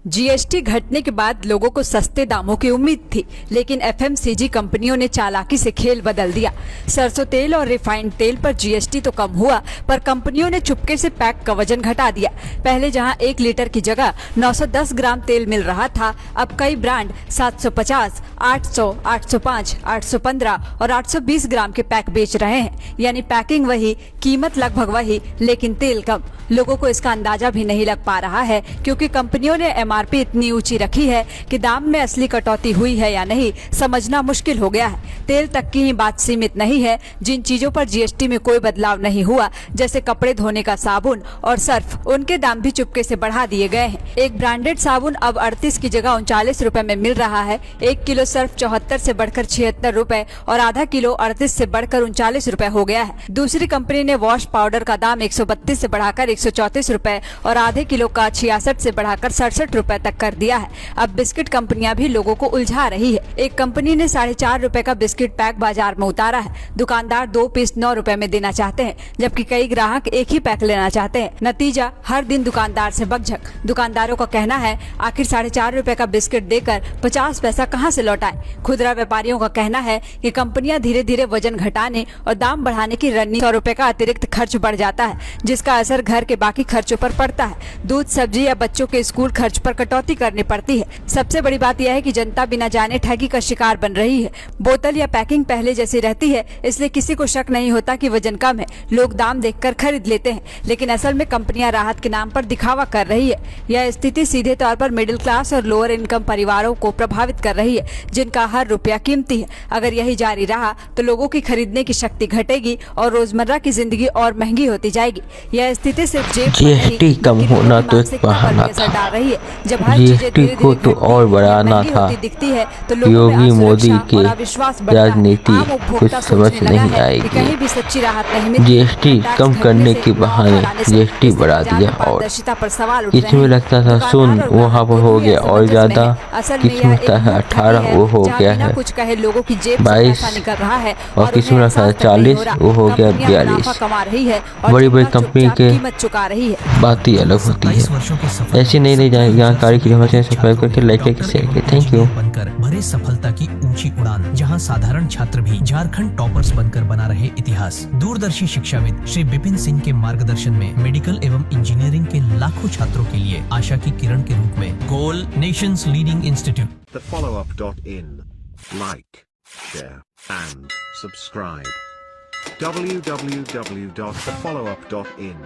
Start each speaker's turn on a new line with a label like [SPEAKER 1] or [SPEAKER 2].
[SPEAKER 1] GST घटने के बाद लोगों को सस्ते दामों की उम्मीद थी, लेकिन एफएमसीजी कंपनियों ने चालाकी से खेल बदल दिया। सरसों तेल और रिफाइंड तेल पर जीएसटी तो कम हुआ, पर कंपनियों ने चुपके से पैक का वजन घटा दिया। पहले जहां 1 लीटर की जगह 910 ग्राम तेल मिल रहा था, अब कई ब्रांड 750, 800, 805, 815 और 820 ग्राम के पैक बेच रहे हैं। यानी पैकिंग वही, कीमत लगभग वही, लेकिन तेल कम। लोगों को इसका अंदाजा भी नहीं लग पा रहा है, क्योंकि कंपनियों ने एमआरपी इतनी ऊंची रखी है कि दाम में असली कटौती हुई है या नहीं समझना मुश्किल हो गया है। तेल तक की ही बात सीमित नहीं है। जिन चीजों पर जीएसटी में कोई बदलाव नहीं हुआ, जैसे कपड़े धोने का साबुन और सर्फ, उनके दाम भी चुपके से बढ़ा दिए गए हैं। एक ब्रांडेड साबुन अब 38 की जगह 39 रुपए में मिल रहा है। 1 किलो सर्फ 74 से बढ़कर 76 रुपए और आधा किलो 38 से बढ़कर 39 रुपए हो गया है। दूसरी कंपनी ने वॉश पाउडर का दाम 132 से बढ़ाकर 134 रुपए और आधे किलो का 66 से बढ़ाकर 67 रुपए तक कर दिया है। अब बिस्किट कंपनियां भी लोगों को उलझा रही है। एक कंपनी ने 4.5 रुपए का बिस्किट पैक बाजार में उतारा है। दुकानदार 2 पीस 9 रुपए में देना चाहते हैं, जबकि कई ग्राहक एक ही पैक लेना चाहते हैं। नतीजा, हर दिन दुकानदार से बकझक। दुकानदारों का कहना है, आखिर 4.5 रुपए का बिस्किट देकर 50 पैसा कहां से लौटाएं। खुदरा व्यापारियों का कहना है कि कंपनियां धीरे धीरे वजन घटाने और दाम बढ़ाने की रणनीति 100 रुपए का अतिरिक्त खर्च बढ़ जाता है, जिसका असर घर के बाकी खर्चों पर पड़ता है। दूध, सब्जी या बच्चों के स्कूल खर्च पर कटौती करनी पड़ती है। सबसे बड़ी बात यह है कि जनता बिना जाने ठगी का शिकार बन रही है। बोतल या पैकिंग पहले जैसी रहती है, इसलिए किसी को शक नहीं होता कि वजन कम है। लोग दाम देखकर खरीद लेते हैं, लेकिन असल में कंपनियां राहत के नाम पर दिखावा कर रही है। यह स्थिति सीधे तौर पर मिडिल क्लास और लोअर इनकम परिवारों को प्रभावित कर रही है, जिनका हर रुपया कीमती है। अगर यही जारी रहा तो लोगों की खरीदने की शक्ति घटेगी और रोजमर्रा की जिंदगी और महंगी होती जाएगी। यह स्थिति सिर्फ
[SPEAKER 2] जीएसटी कम होना तो एक बहाना था। जीएसटी को तो और बढ़ाना था। योगी मोदी की राजनीति कुछ समझ नहीं आएगी। जीएसटी कम करने के बहाने जीएसटी बढ़ा दिया, और इसमें लगता था सुन वहाँ पर हो गया और ज्यादा, किसमें लगता है 18 वो हो गया है 22 और किसमें लगता है 40 वो हो गया 42। बड़ी बड़ी कंपनी के बात ही अलग होती है। ऐसी नई जानकारी के लिए सब्सक्राइब करके लाइक करके शेयर करें। Thank you.
[SPEAKER 3] बनकर भरे सफलता की ऊंची उड़ान, जहां साधारण छात्र भी झारखंड टॉपर्स बनकर बना रहे इतिहास। दूरदर्शी शिक्षाविद श्री विपिन सिंह के मार्गदर्शन में मेडिकल एवं इंजीनियरिंग के लाखों छात्रों के लिए आशा की किरण के रूप में गोल nation's leading institute.
[SPEAKER 4] TheFollowUp.in. Like, share and subscribe. www.thefollowup.in